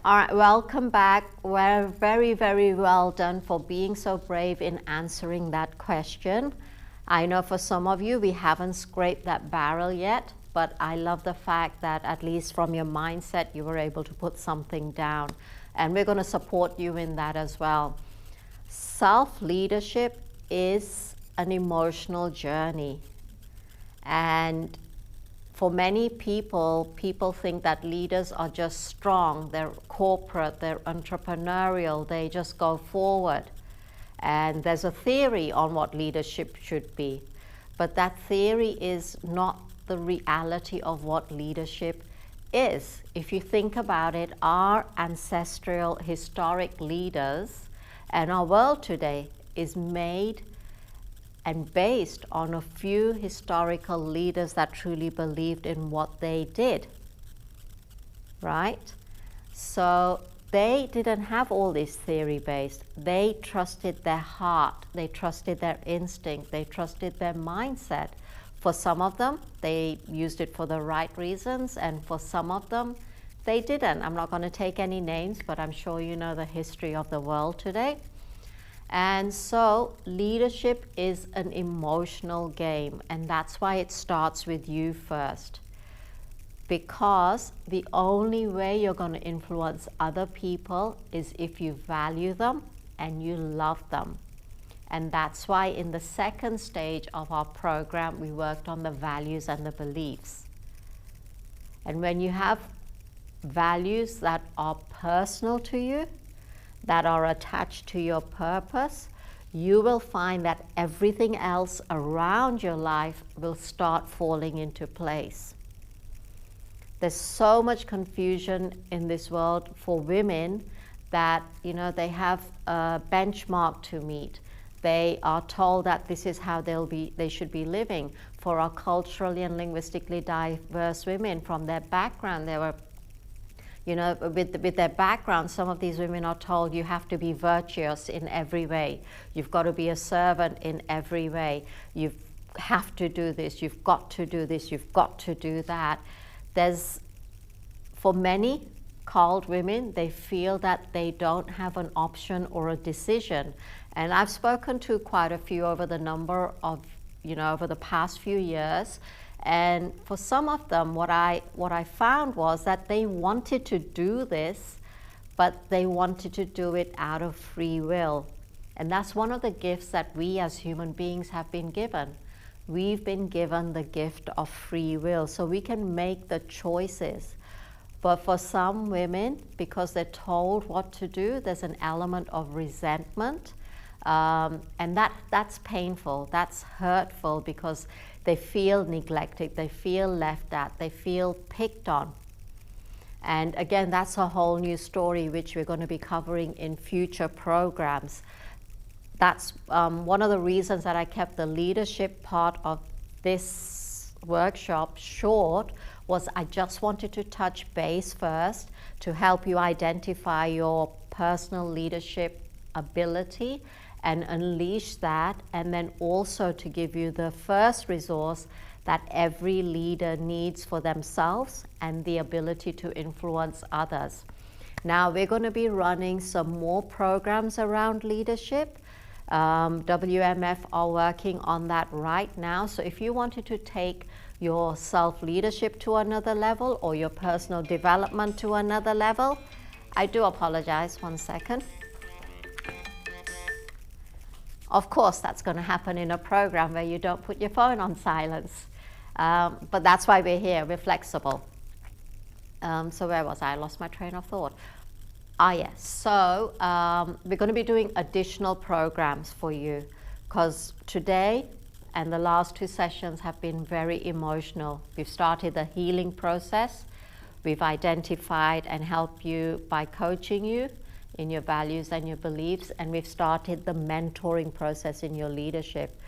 All right, welcome back. Well, very, very well done for being so brave in answering that question. I know for some of you, we haven't scraped that barrel yet, but I love the fact that at least from your mindset, you were able to put something down. And we're going to support you in that as well. Self-leadership is an emotional journey. And for many people, people think that leaders are just strong, they're corporate, they're entrepreneurial, they just go forward. And there's a theory on what leadership should be. But that theory is not the reality of what leadership is. If you think about it, our ancestral historic leaders and our world today is made and based on a few historical leaders that truly believed in what they did, right? So they didn't have all this theory-based. They trusted their heart, they trusted their instinct, they trusted their mindset. For some of them, they used it for the right reasons, and for some of them, they didn't. I'm not going to take any names, but I'm sure you know the history of the world today. And so leadership is an emotional game, and that's why it starts with you first. Because the only way you're going to influence other people is if you value them and you love them. And that's why in the second stage of our program, we worked on the values and the beliefs. And when you have values that are personal to you, that are attached to your purpose, you will find that everything else around your life will start falling into place. There's so much confusion in this world for women that, you know, they have a benchmark to meet. They are told that this is how they should be living. For our culturally and linguistically diverse women, from their background, they were, you know, with their background, some of these women are told you have to be virtuous in every way. You've got to be a servant in every way. You have to do this, you've got to do this, you've got to do that. There's, for many called women, they feel that they don't have an option or a decision. And I've spoken to quite a few over the number of, you know, over the past few years. And for some of them, what I found was that they wanted to do this, but they wanted to do it out of free will. And that's one of the gifts that we as human beings have been given. We've been given the gift of free will, so we can make the choices. But for some women, because they're told what to do, there's an element of resentment. And that's painful, that's hurtful, because they feel neglected, they feel left at, they feel picked on. And again, that's a whole new story which we're going to be covering in future programs. That's one of the reasons that I kept the leadership part of this workshop short, was I just wanted to touch base first to help you identify your personal leadership ability and unleash that, and then also to give you the first resource that every leader needs for themselves and the ability to influence others. Now we're going to be running some more programs around leadership. WMF are working on that right now. So if you wanted to take your self-leadership to another level or your personal development to another level, I do apologize, 1 second. Of course, that's going to happen in a program where you don't put your phone on silence. But that's why we're here, we're flexible. So where was I? I lost my train of thought. Yes, so we're going to be doing additional programs for you, because today and the last 2 sessions have been very emotional. We've started the healing process. We've identified and helped you by coaching you in your values and your beliefs, and we've started the mentoring process in your leadership.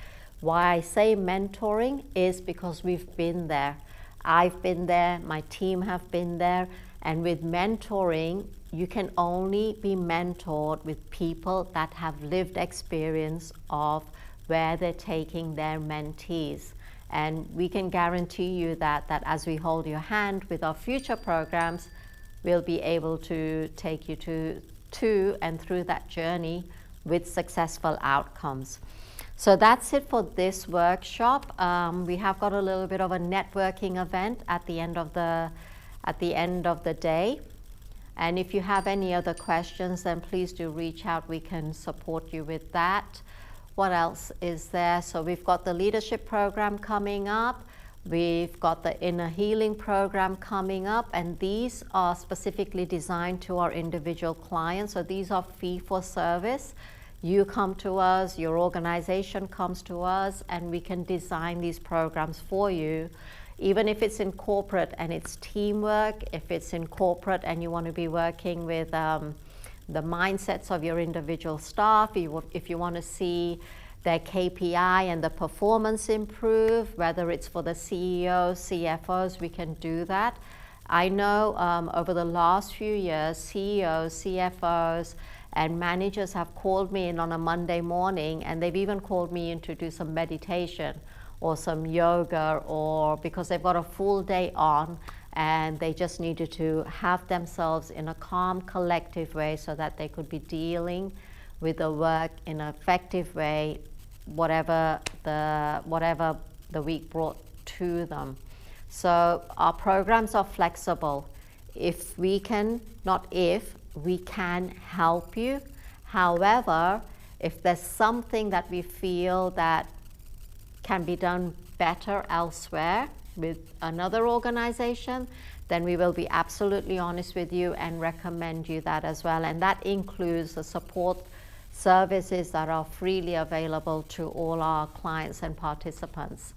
Why I say mentoring is because we've been there. I've been there, my team have been there, and with mentoring, you can only be mentored with people that have lived experience of where they're taking their mentees. And we can guarantee you that as we hold your hand with our future programs, we'll be able to take you to and through that journey with successful outcomes. So that's it for this workshop. We have got a little bit of a networking event at the end of the day. And if you have any other questions, then please do reach out. We can support you with that. What else is there? So we've got the leadership program coming up. We've got the inner healing program coming up, and these are specifically designed to our individual clients. So these are fee for service. You come to us, your organization comes to us, and we can design these programs for you. Even if it's in corporate and it's teamwork, if it's in corporate and you want to be working with the mindsets of your individual staff, if you want to see their KPI and the performance improve, whether it's for the CEOs, CFOs, we can do that. I know over the last few years, CEOs, CFOs, and managers have called me in on a Monday morning, and they've even called me in to do some meditation or some yoga, or because they've got a full day on and they just needed to have themselves in a calm, collective way so that they could be dealing with the work in an effective way, whatever the week brought to them. So our programs are flexible. If we can, not if, we can help you. However, if there's something that we feel that can be done better elsewhere with another organization, then we will be absolutely honest with you and recommend you that as well. And that includes the support services that are freely available to all our clients and participants.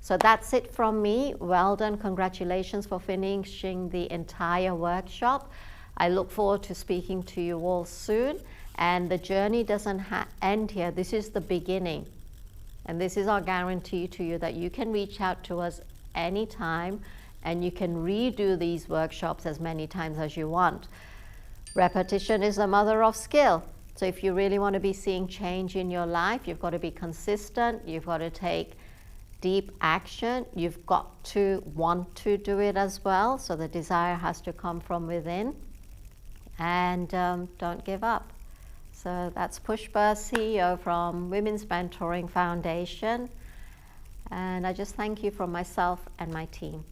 So that's it from me. Well done. Congratulations for finishing the entire workshop. I look forward to speaking to you all soon. And the journey doesn't end here. This is the beginning. And this is our guarantee to you that you can reach out to us anytime and you can redo these workshops as many times as you want. Repetition is the mother of skill. So if you really want to be seeing change in your life, you've got to be consistent, you've got to take deep action, you've got to want to do it as well. So the desire has to come from within, and don't give up. So that's Pushpa, CEO from Women's Mentoring Foundation. And I just thank you from myself and my team.